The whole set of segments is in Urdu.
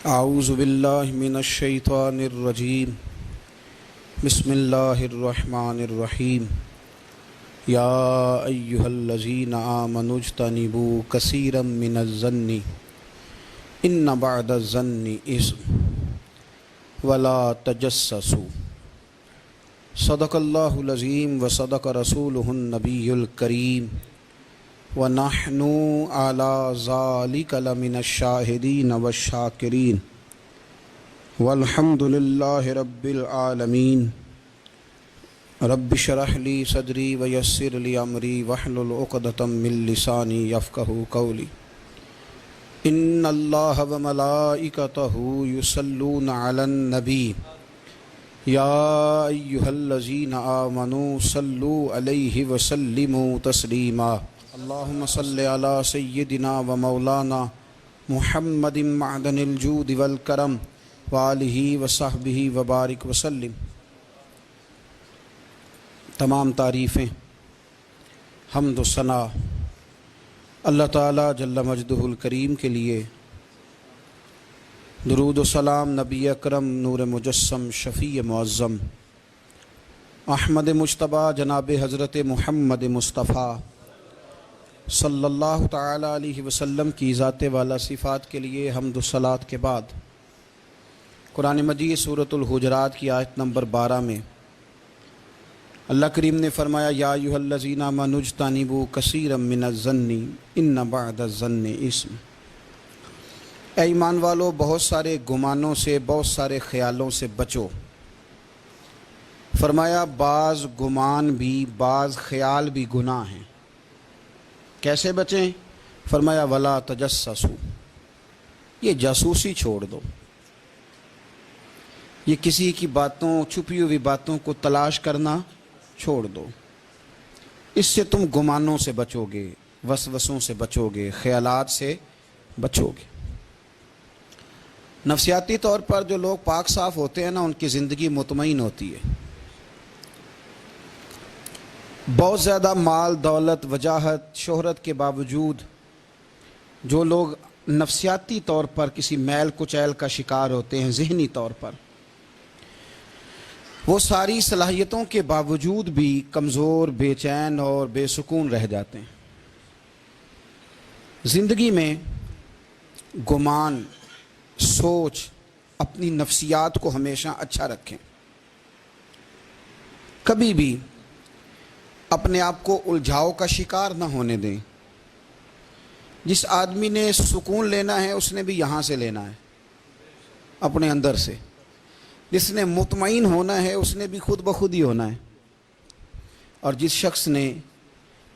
اعوذ باللہ من الشیطان الرجیم بسم اللہ الرحمن الرحیم یا ایہا الذین آمنوا اجتنبوا کثیرا من الظن ان بعد الظن اثم ولا تجسسوا صدق اللہ العظیم وصدق رسولہ النبی الکریم وَنَحْنُ عَلَى ذَلِكَ لَمِنَ الشَّاهِدِينَ وَالشَّاكِرِينَ وَالْحَمْدُ لِلَّهِ رَبِّ الْعَالَمِينَ رَبِّ اشْرَحْ لِي صَدْرِي وَيَسِّرْ لِي أَمْرِي وَاحْلُلْ عُقْدَةً مِّن لِّسَانِي يَفْقَهُوا قَوْلِي إِنَّ اللَّهَ وَمَلَائِكَتَهُ يُصَلُّونَ عَلَى النَّبِيِّ يَا أَيُّهَا الَّذِينَ آمَنُوا صَلُّوا عَلَيْهِ وَسَلِّمُوا تَسْلِيمًا اللہم صلی علی سیدنا و مولانا محمد معدن الجود والکرم وآلہ وصحبہ وبارک وسلم۔ تمام تعریفیں، حمد و ثنا اللہ تعالیٰ جل مجدہ الکریم کے لیے، درود و سلام نبی اکرم نور مجسم شفیع معظم احمد مجتبیٰ جناب حضرت محمد مصطفیٰ صلی اللہ تعالیٰ علیہ وسلم کی ذات والا صفات کے لیے حمد و صلات کے بعد قرآن مجید سورۃ الحجرات کی آیت نمبر 12 میں اللہ کریم نے فرمایا یا ایھا الذین آمنوا اجتنبوا کثیرا من الظن ان بعد الظن اثم۔ اے ایمان والو، بہت سارے گمانوں سے، بہت سارے خیالوں سے بچو۔ فرمایا بعض گمان بھی، بعض خیال بھی گناہ ہیں۔ کیسے بچیں؟ فرمایا ولا تجسسوا، یہ جاسوسی چھوڑ دو، یہ کسی کی باتوں، چھپی ہوئی باتوں کو تلاش کرنا چھوڑ دو۔ اس سے تم گمانوں سے بچو گے، وسوسوں سے بچو گے، خیالات سے بچو گے۔ نفسیاتی طور پر جو لوگ پاک صاف ہوتے ہیں نا، ان کی زندگی مطمئن ہوتی ہے۔ بہت زیادہ مال، دولت، وجاہت، شہرت کے باوجود جو لوگ نفسیاتی طور پر کسی میل کچیل کا شکار ہوتے ہیں، ذہنی طور پر، وہ ساری صلاحیتوں کے باوجود بھی کمزور، بے چین اور بے سکون رہ جاتے ہیں۔ زندگی میں گمان، سوچ، اپنی نفسیات کو ہمیشہ اچھا رکھیں۔ کبھی بھی اپنے آپ کو الجھاؤ کا شکار نہ ہونے دیں۔ جس آدمی نے سکون لینا ہے اس نے بھی یہاں سے لینا ہے، اپنے اندر سے۔ جس نے مطمئن ہونا ہے اس نے بھی خود بخود ہی ہونا ہے، اور جس شخص نے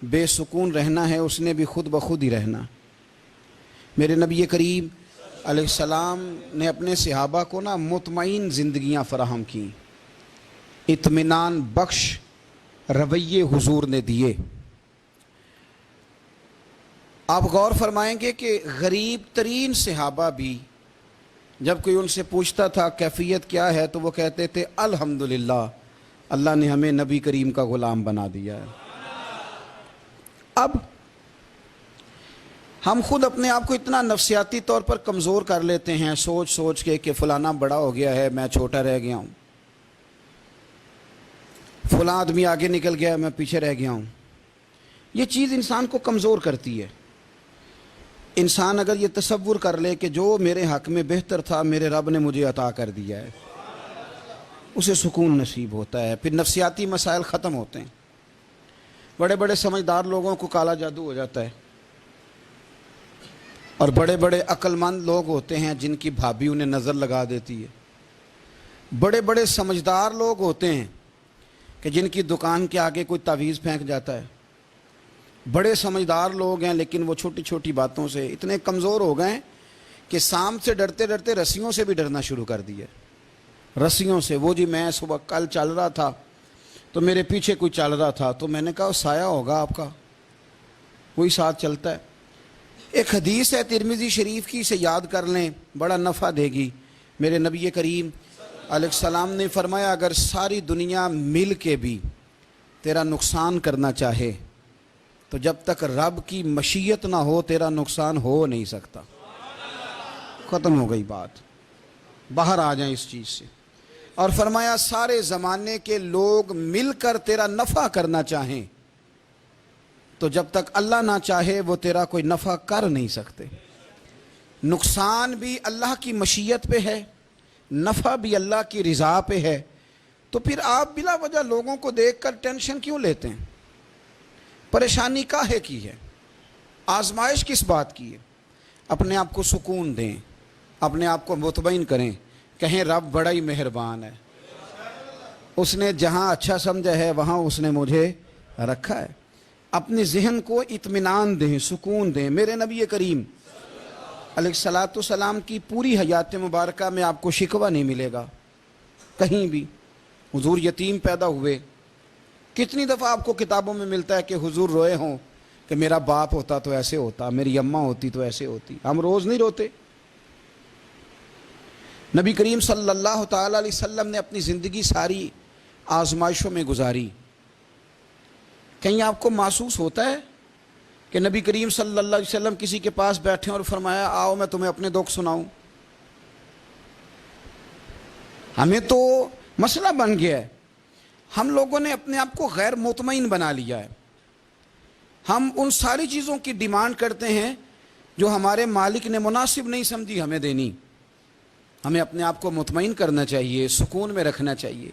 بے سکون رہنا ہے اس نے بھی خود بخود ہی رہنا۔ میرے نبی کریم علیہ السلام نے اپنے صحابہ کو مطمئن زندگیاں فراہم کیں، اطمینان بخش رویے حضور نے دیے۔ آپ غور فرمائیں گے کہ غریب ترین صحابہ بھی جب کوئی ان سے پوچھتا تھا کیفیت کیا ہے تو وہ کہتے تھے الحمدللہ، اللہ نے ہمیں نبی کریم کا غلام بنا دیا ہے۔ اب ہم خود اپنے آپ کو اتنا نفسیاتی طور پر کمزور کر لیتے ہیں، سوچ سوچ کے کہ فلانا بڑا ہو گیا ہے، میں چھوٹا رہ گیا ہوں، فلاں آدمی آگے نکل گیا، میں پیچھے رہ گیا ہوں۔ یہ چیز انسان کو کمزور کرتی ہے۔ انسان اگر یہ تصور کر لے کہ جو میرے حق میں بہتر تھا میرے رب نے مجھے عطا کر دیا ہے، اسے سکون نصیب ہوتا ہے، پھر نفسیاتی مسائل ختم ہوتے ہیں۔ بڑے بڑے سمجھدار لوگوں کو کالا جادو ہو جاتا ہے، اور بڑے بڑے عقل مند لوگ ہوتے ہیں جن کی بھابھی انہیں نظر لگا دیتی ہے۔ بڑے بڑے سمجھدار لوگ ہوتے ہیں کہ جن کی دکان کے آگے کوئی تعویذ پھینک جاتا ہے۔ بڑے سمجھدار لوگ ہیں لیکن وہ چھوٹی چھوٹی باتوں سے اتنے کمزور ہو گئے کہ سانپ سے ڈرتے ڈرتے رسیوں سے بھی ڈرنا شروع کر دیا۔ رسیوں سے، وہ جی میں صبح کل چل رہا تھا تو میرے پیچھے کوئی چل رہا تھا تو میں نے کہا سایہ ہوگا آپ کا، وہی ساتھ چلتا ہے۔ ایک حدیث ہے ترمذی شریف کی، اسے یاد کر لیں، بڑا نفع دے گی۔ میرے نبی کریم علیہ السلام نے فرمایا اگر ساری دنیا مل کے بھی تیرا نقصان کرنا چاہے تو جب تک رب کی مشیت نہ ہو تیرا نقصان ہو نہیں سکتا۔ ختم ہو گئی بات۔ باہر آ جائیں اس چیز سے. اور فرمایا سارے زمانے کے لوگ مل کر تیرا نفع کرنا چاہیں تو جب تک اللہ نہ چاہے وہ تیرا کوئی نفع کر نہیں سکتے. نقصان بھی اللہ کی مشیت پہ ہے، نفع بھی اللہ کی رضا پہ ہے. تو پھر آپ بلا وجہ لوگوں کو دیکھ کر ٹینشن کیوں لیتے ہیں؟ پریشانی کاہے کی ہے؟ آزمائش کس بات کی ہے؟ اپنے آپ کو سکون دیں، اپنے آپ کو مطمئن کریں، کہیں رب بڑا ہی مہربان ہے، اس نے جہاں اچھا سمجھا ہے وہاں اس نے مجھے رکھا ہے. اپنے ذہن کو اطمینان دیں، سکون دیں. میرے نبی کریم علیہ الصلاۃ والسلام کی پوری حیات مبارکہ میں آپ کو شکوہ نہیں ملے گا کہیں بھی. حضور یتیم پیدا ہوئے. کتنی دفعہ آپ کو کتابوں میں ملتا ہے کہ حضور روئے ہوں کہ میرا باپ ہوتا تو ایسے ہوتا، میری اماں ہوتی تو ایسے ہوتی. ہم روز نہیں روتے. نبی کریم صلی اللہ تعالیٰ علیہ وسلم نے اپنی زندگی ساری آزمائشوں میں گزاری. کہیں آپ کو محسوس ہوتا ہے کہ نبی کریم صلی اللہ علیہ وسلم کسی کے پاس بیٹھے اور فرمایا آؤ میں تمہیں اپنے دکھ سناؤں؟ ہمیں تو مسئلہ بن گیا ہے. ہم لوگوں نے اپنے آپ کو غیر مطمئن بنا لیا ہے. ہم ان ساری چیزوں کی ڈیمانڈ کرتے ہیں جو ہمارے مالک نے مناسب نہیں سمجھی ہمیں دینی. ہمیں اپنے آپ کو مطمئن کرنا چاہیے، سکون میں رکھنا چاہیے.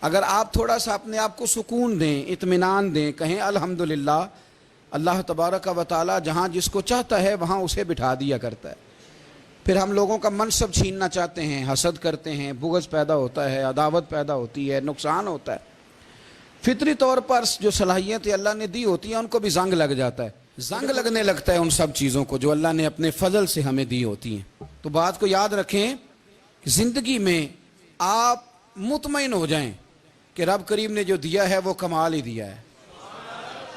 اگر آپ تھوڑا سا اپنے آپ کو سکون دیں، اطمینان دیں، کہیں الحمدللہ، اللہ تبارک و تعالی جہاں جس کو چاہتا ہے وہاں اسے بٹھا دیا کرتا ہے. پھر ہم لوگوں کا منصب چھیننا چاہتے ہیں، حسد کرتے ہیں، بغض پیدا ہوتا ہے، عداوت پیدا ہوتی ہے، نقصان ہوتا ہے. فطری طور پر جو صلاحیتیں اللہ نے دی ہوتی ہیں ان کو بھی زنگ لگ جاتا ہے. زنگ لگنے لگتا ہے ان سب چیزوں کو جو اللہ نے اپنے فضل سے ہمیں دی ہوتی ہیں. تو بات کو یاد رکھیں کہ زندگی میں آپ مطمئن ہو جائیں کہ رب کریم نے جو دیا ہے وہ کمال ہی دیا ہے،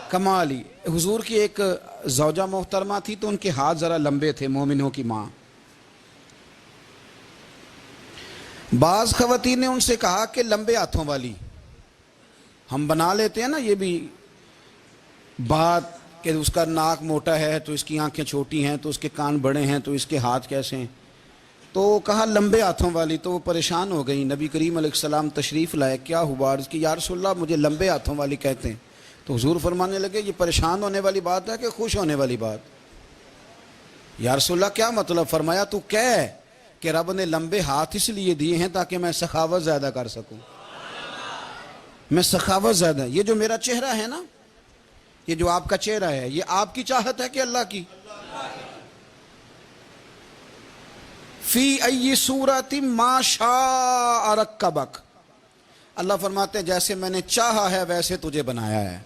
کمال ہی. حضور کی ایک زوجہ محترمہ تھی تو ان کے ہاتھ ذرا لمبے تھے، مومنوں کی ماں. بعض خواتین نے ان سے کہا کہ لمبے ہاتھوں والی. ہم بنا لیتے ہیں نا یہ بھی بات کہ اس کا ناک موٹا ہے تو اس کی آنکھیں چھوٹی ہیں تو اس کے کان بڑے ہیں تو اس کے ہاتھ کیسے ہیں. تو کہا لمبے ہاتھوں والی. تو وہ پریشان ہو گئی. نبی کریم علیہ السلام تشریف لائے. کیا ہوا؟ عرض کی یا رسول اللہ مجھے لمبے ہاتھوں والی کہتے ہیں. تو حضور فرمانے لگے یہ پریشان ہونے والی بات ہے کہ خوش ہونے والی بات؟ یا رسول اللہ کیا مطلب؟ فرمایا تو کہہ کہ رب نے لمبے ہاتھ اس لیے دیے ہیں تاکہ میں سخاوت زیادہ کر سکوں. میں سخاوت زیادہ، یہ جو میرا چہرہ ہے نا، یہ جو آپ کا چہرہ ہے، یہ آپ کی چاہت ہے کہ اللہ کی؟ فی ای صورت ما شاء رکبک. اللہ فرماتے ہیں جیسے میں نے چاہا ہے ویسے تجھے بنایا ہے.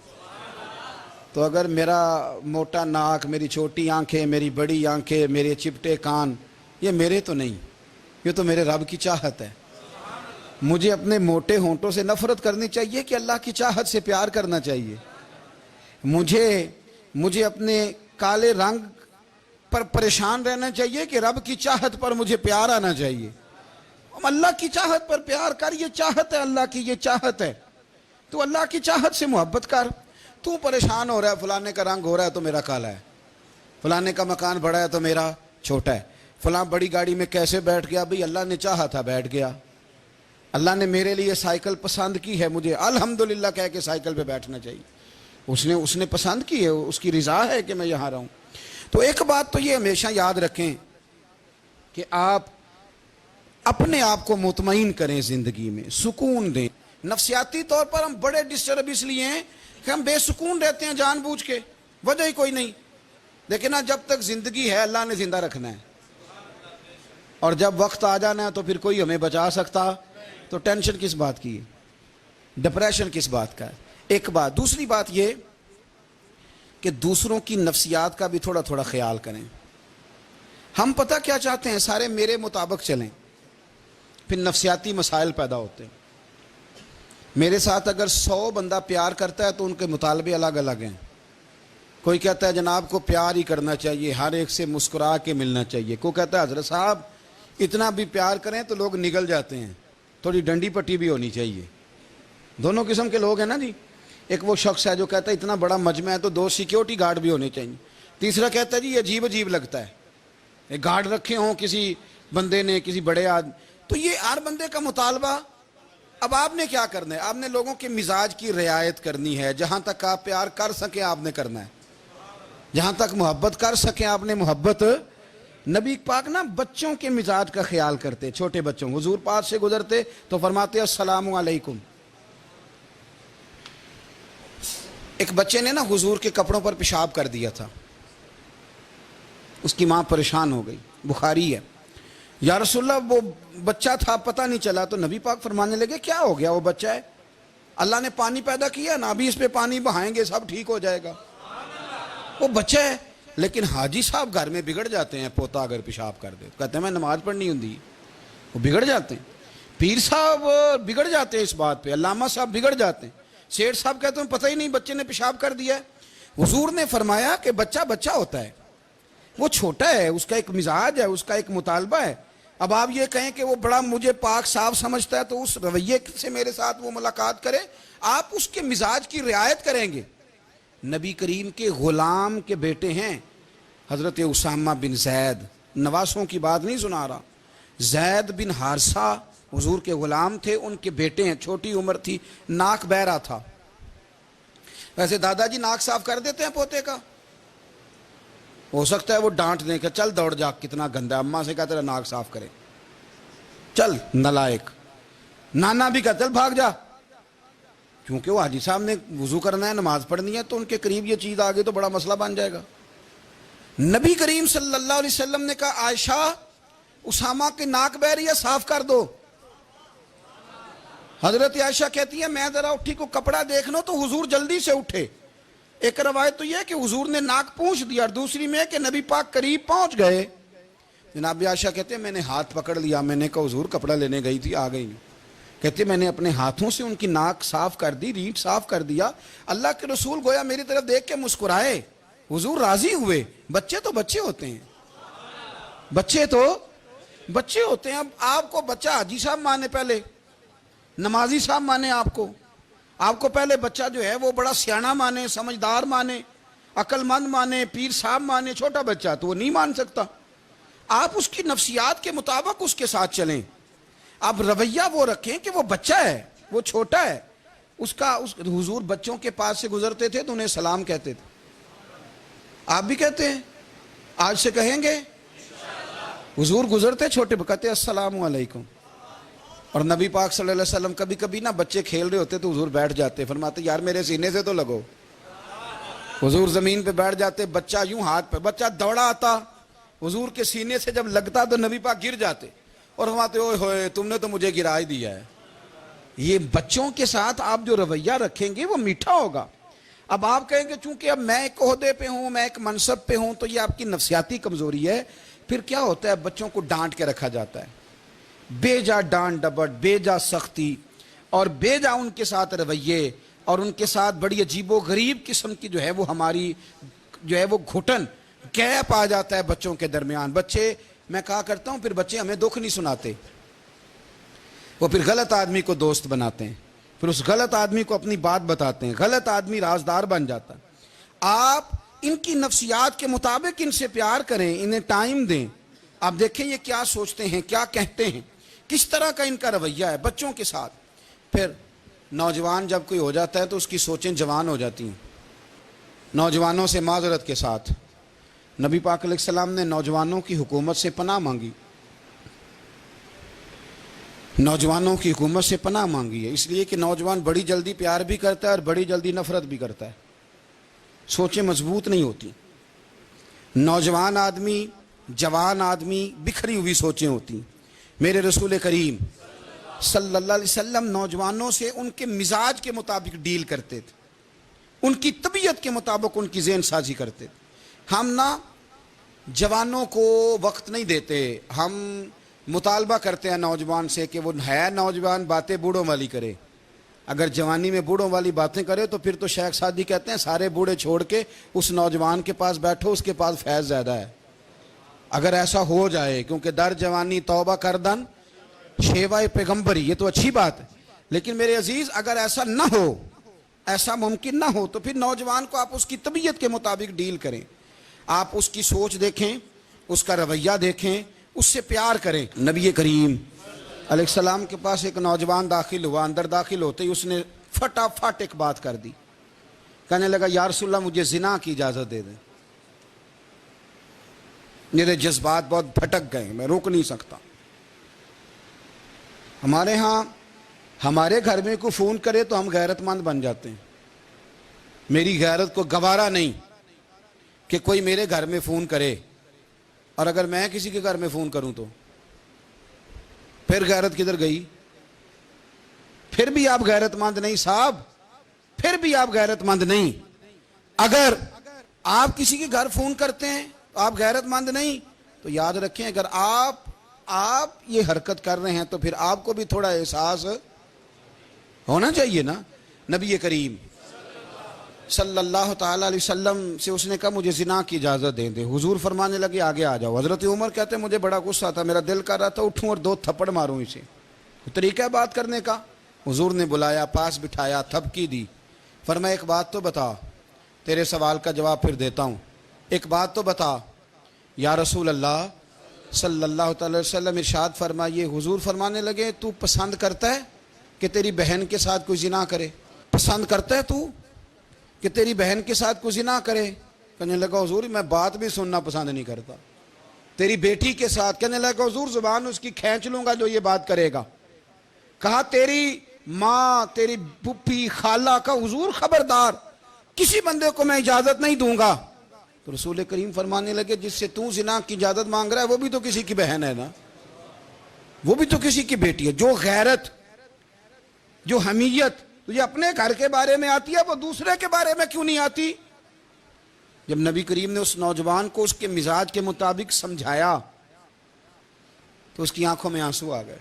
تو اگر میرا موٹا ناک، میری چھوٹی آنکھیں، میری بڑی آنکھیں، میرے چپٹے کان، یہ میرے تو نہیں، یہ تو میرے رب کی چاہت ہے. مجھے اپنے موٹے ہونٹوں سے نفرت کرنی چاہیے کہ اللہ کی چاہت سے پیار کرنا چاہیے؟ مجھے اپنے کالے رنگ پر پریشان رہنا چاہیے کہ رب کی چاہت پر مجھے پیار آنا چاہیے؟ اللہ کی چاہت پر پیار کر، یہ چاہت ہے اللہ کی، یہ چاہت ہے. تو اللہ کی چاہت سے محبت کر. تو پریشان ہو رہا ہے فلانے کا رنگ ہو رہا ہے تو میرا کالا ہے، فلانے کا مکان بڑا ہے تو میرا چھوٹا ہے، فلاں بڑی گاڑی میں کیسے بیٹھ گیا؟ بھئی اللہ نے چاہا تھا بیٹھ گیا. اللہ نے میرے لیے سائیکل پسند کی ہے، مجھے الحمدللہ کہہ کے سائیکل پہ بیٹھنا چاہیے. اس نے پسند کی ہے، اس کی رضا ہے کہ میں یہاں رہوں. تو ایک بات تو یہ ہمیشہ یاد رکھیں کہ آپ اپنے آپ کو مطمئن کریں، زندگی میں سکون دیں. نفسیاتی طور پر ہم بڑے ڈسٹرب اس لیے ہیں کہ ہم بے سکون رہتے ہیں جان بوجھ کے، وجہ ہی کوئی نہیں. لیکن جب تک زندگی ہے اللہ نے زندہ رکھنا ہے، اور جب وقت آ جانا ہے تو پھر کوئی ہمیں بچا سکتا. تو ٹینشن کس بات کی ہے؟ ڈپریشن کس بات کا ہے؟ ایک بات. دوسری بات یہ کہ دوسروں کی نفسیات کا بھی تھوڑا تھوڑا خیال کریں. ہم پتہ کیا چاہتے ہیں؟ سارے میرے مطابق چلیں، پھر نفسیاتی مسائل پیدا ہوتے ہیں. میرے ساتھ اگر 100 بندہ پیار کرتا ہے تو ان کے مطالبے الگ الگ ہیں. کوئی کہتا ہے جناب کو پیار ہی کرنا چاہیے، ہر ایک سے مسکرا کے ملنا چاہیے. کوئی کہتا ہے حضرت صاحب اتنا بھی پیار کریں تو لوگ نگل جاتے ہیں، تھوڑی ڈنڈی پٹی بھی ہونی چاہیے. دونوں قسم کے لوگ ہیں نا جی. ایک وہ شخص ہے جو کہتا ہے اتنا بڑا مجمع ہے تو 2 سیکیورٹی گارڈ بھی ہونے چاہیے. تیسرا کہتا ہے جی یہ عجیب عجیب لگتا ہے، گارڈ رکھے ہوں کسی بندے نے، کسی بڑے تو یہ ہر بندے کا مطالبہ. اب آپ نے کیا کرنا ہے؟ آپ نے لوگوں کے مزاج کی رعایت کرنی ہے. جہاں تک آپ پیار کر سکیں آپ نے کرنا ہے, جہاں تک محبت کر سکیں آپ نے محبت. نبی پاک نا بچوں کے مزاج کا خیال کرتے, چھوٹے بچوں. حضور پاس سے گزرتے تو فرماتے السلام علیکم. ایک بچے نے نا حضور کے کپڑوں پر پیشاب کر دیا تھا, اس کی ماں پریشان ہو گئی, بخاری ہے. یا رسول اللہ وہ بچہ تھا پتہ نہیں چلا. تو نبی پاک فرمانے لگے کیا ہو گیا, وہ بچہ ہے, اللہ نے پانی پیدا کیا نا, ابھی اس پہ پانی بہائیں گے سب ٹھیک ہو جائے گا. وہ بچہ ہے. لیکن حاجی صاحب گھر میں بگڑ جاتے ہیں, پوتا اگر پیشاب کر دے کہتے ہیں میں نماز پڑھنی ہوں, وہ بگڑ جاتے ہیں. پیر صاحب بگڑ جاتے ہیں اس بات پہ, علامہ صاحب بگڑ جاتے ہیں, سیٹھ صاحب کہتے ہیں پتہ ہی نہیں بچے نے پیشاب کر دیا ہے. حضور نے فرمایا کہ بچہ بچہ ہوتا ہے, وہ چھوٹا ہے, اس کا ایک مزاج ہے, اس کا ایک مطالبہ ہے. اب آپ یہ کہیں کہ وہ بڑا مجھے پاک صاف سمجھتا ہے تو اس رویے سے میرے ساتھ وہ ملاقات کرے, آپ اس کے مزاج کی رعایت کریں گے. نبی کریم کے غلام کے بیٹے ہیں حضرت اسامہ بن زید, نواسوں کی بات نہیں سنا رہا. زید بن حارثہ حضور کے غلام تھے, ان کے بیٹے ہیں, چھوٹی عمر تھی, ناک بہ رہا تھا. ویسے دادا جی ناک صاف کر دیتے ہیں پوتے کا, ہو سکتا ہے وہ ڈانٹ دیں کہ چل دوڑ جا کتنا گندا ہے, اماں سے کہا تیرا ناک صاف کرے, چل نالائق. نانا بھی کہا چل بھاگ جا, کیونکہ وہ حاجی صاحب نے وضو کرنا ہے, نماز پڑھنی ہے, تو ان کے قریب یہ چیز آگے تو بڑا مسئلہ بن جائے گا. نبی کریم صلی اللہ علیہ وسلم نے کہا عائشہ اسامہ کی ناک بہ رہی ہے صاف کر دو. حضرت عائشہ کہتی ہے میں ذرا اٹھی کو کپڑا دیکھ لوں تو حضور جلدی سے اٹھے. ایک روایت تو یہ ہے کہ حضور نے ناک پونچھ دیا, اور دوسری میں کہ نبی پاک قریب پہنچ گئے. جناب عائشہ کہتے ہیں میں نے ہاتھ پکڑ لیا, میں نے کہا حضور کپڑا لینے گئی تھی آ گئی. کہتے میں نے اپنے ہاتھوں سے ان کی ناک صاف کر دی, ریٹ صاف کر دیا. اللہ کے رسول گویا میری طرف دیکھ کے مسکرائے, حضور راضی ہوئے. بچے تو بچے ہوتے ہیں, بچے تو بچے ہوتے ہیں. اب آپ کو بچہ حاجی صاحب مانے, پہلے نمازی صاحب مانے, آپ کو پہلے بچہ جو ہے وہ بڑا سیانا مانے, سمجھدار مانے, عقل مند مانے, پیر صاحب مانے. چھوٹا بچہ تو وہ نہیں مان سکتا. آپ اس کی نفسیات کے مطابق اس کے ساتھ چلیں. آپ رویہ وہ رکھیں کہ وہ بچہ ہے, وہ چھوٹا ہے. حضور بچوں کے پاس سے گزرتے تھے تو انہیں سلام کہتے تھے. آپ بھی کہتے ہیں, آج سے کہیں گے. حضور گزرتے چھوٹے کہتے السلام علیکم. اور نبی پاک صلی اللہ علیہ وسلم کبھی کبھی نا بچے کھیل رہے ہوتے تو حضور بیٹھ جاتے, فرماتے یار میرے سینے سے تو لگو. حضور زمین پہ بیٹھ جاتے, بچہ یوں ہاتھ پہ, بچہ دوڑا آتا, حضور کے سینے سے جب لگتا تو نبی پاک گر جاتے اور فرماتے اوئے ہوئے تم نے تو مجھے گرا ہی دیا ہے. یہ بچوں کے ساتھ آپ جو رویہ رکھیں گے وہ میٹھا ہوگا. اب آپ کہیں گے چونکہ اب میں ایک عہدے پہ ہوں, میں ایک منصب پہ ہوں, تو یہ آپ کی نفسیاتی کمزوری ہے. پھر کیا ہوتا ہے, بچوں کو ڈانٹ کے رکھا جاتا ہے, بے جا ڈانٹ ڈپٹ, بے جا سختی, اور بے جا ان کے ساتھ رویے, اور ان کے ساتھ بڑی عجیب و غریب قسم کی جو ہے وہ ہماری جو ہے وہ گھٹن گیپ آ جاتا ہے بچوں کے درمیان. بچے, میں کہا کرتا ہوں پھر بچے ہمیں دکھ نہیں سناتے, وہ پھر غلط آدمی کو دوست بناتے ہیں, پھر اس غلط آدمی کو اپنی بات بتاتے ہیں, غلط آدمی رازدار بن جاتا. آپ ان کی نفسیات کے مطابق ان سے پیار کریں, انہیں ٹائم دیں. آپ دیکھیں یہ کیا سوچتے ہیں, کیا کہتے ہیں, کس طرح کا ان کا رویہ ہے بچوں کے ساتھ. پھر نوجوان جب کوئی ہو جاتا ہے تو اس کی سوچیں جوان ہو جاتی ہیں. نوجوانوں سے معذرت کے ساتھ نبی پاک علیہ السلام نے نوجوانوں کی حکومت سے پناہ مانگی, نوجوانوں کی حکومت سے پناہ مانگی ہے, اس لیے کہ نوجوان بڑی جلدی پیار بھی کرتا ہے اور بڑی جلدی نفرت بھی کرتا ہے. سوچیں مضبوط نہیں ہوتی. نوجوان آدمی, جوان آدمی, بکھری ہوئی سوچیں ہوتی. میرے رسول کریم صلی اللہ علیہ وسلم نوجوانوں سے ان کے مزاج کے مطابق ڈیل کرتے تھے, ان کی طبیعت کے مطابق ان کی ذہن سازی کرتے تھے. ہم نا جوانوں کو وقت نہیں دیتے, ہم مطالبہ کرتے ہیں نوجوان سے کہ وہ ہے نوجوان باتیں بوڑھوں والی کرے. اگر جوانی میں بوڑھوں والی باتیں کرے تو پھر تو شیخ سعدی کہتے ہیں سارے بوڑھے چھوڑ کے اس نوجوان کے پاس بیٹھو, اس کے پاس فیض زیادہ ہے. اگر ایسا ہو جائے, کیونکہ در جوانی توبہ کردن شیوائے پیغمبری, یہ تو اچھی بات ہے. لیکن میرے عزیز اگر ایسا نہ ہو, ایسا ممکن نہ ہو, تو پھر نوجوان کو آپ اس کی طبیعت کے مطابق ڈیل کریں. آپ اس کی سوچ دیکھیں, اس کا رویہ دیکھیں, اس سے پیار کریں. نبی کریم علیہ السلام کے پاس ایک نوجوان داخل ہوا. اندر داخل ہوتے ہی اس نے فٹافٹ ایک بات کر دی. کہنے لگا یا رسول اللہ مجھے زنا کی اجازت دے دیں. میرے جذبات بہت بھٹک گئے, میں روک نہیں سکتا. ہمارے ہاں ہمارے گھر میں کوئی فون کرے تو ہم غیرت مند بن جاتے ہیں. میری غیرت کو گوارا نہیں کہ کوئی میرے گھر میں فون کرے, اور اگر میں کسی کے گھر میں فون کروں تو پھر غیرت کدھر گئی؟ پھر بھی آپ غیرت مند نہیں صاحب, پھر بھی آپ غیرت مند نہیں. اگر آپ کسی کے گھر فون کرتے ہیں تو آپ غیرت مند نہیں, تو یاد رکھیں اگر آپ یہ حرکت کر رہے ہیں تو پھر آپ کو بھی تھوڑا احساس ہونا چاہیے نا. نبی کریم صلی اللہ تعالی علیہ وسلم سے اس نے کہا مجھے زنا کی اجازت دے دیں. حضور فرمانے لگے آگے آ جاؤ. حضرت عمر کہتے ہیں مجھے بڑا غصہ تھا, میرا دل کر رہا تھا اٹھوں اور 2 تھپڑ ماروں اسے. طریقہ ہے بات کرنے کا. حضور نے بلایا, پاس بٹھایا, تھپکی دی. فرمایا ایک بات تو بتا, تیرے سوال کا جواب پھر دیتا ہوں, ایک بات تو بتا. یا رسول اللہ صلی اللہ تعالی وسلم ارشاد فرمائیے. حضور فرمانے لگے تو پسند کرتا ہے کہ تیری بہن کے ساتھ کوئی زنا کرے؟ پسند کرتا ہے تو کہ تیری بہن کے ساتھ کوئی زنا کرے؟ کہنے لگا حضور میں بات بھی سننا پسند نہیں کرتا. تیری بیٹی کے ساتھ؟ کہنے لگا حضور زبان اس کی کھینچ لوں گا جو یہ بات کرے گا. کہا تیری ماں, تیری پھوپھی, خالہ کا؟ حضور خبردار, کسی بندے کو میں اجازت نہیں دوں گا. تو رسول کریم فرمانے لگے جس سے تو زنا کی اجازت مانگ رہا ہے وہ بھی تو کسی کی بہن ہے نا, وہ بھی تو کسی کی بیٹی ہے. جو غیرت, جو حمیت تجھے اپنے گھر کے بارے میں آتی ہے وہ دوسرے کے بارے میں کیوں نہیں آتی؟ جب نبی کریم نے اس نوجوان کو اس کے مزاج کے مطابق سمجھایا تو اس کی آنکھوں میں آنسو آ گئے.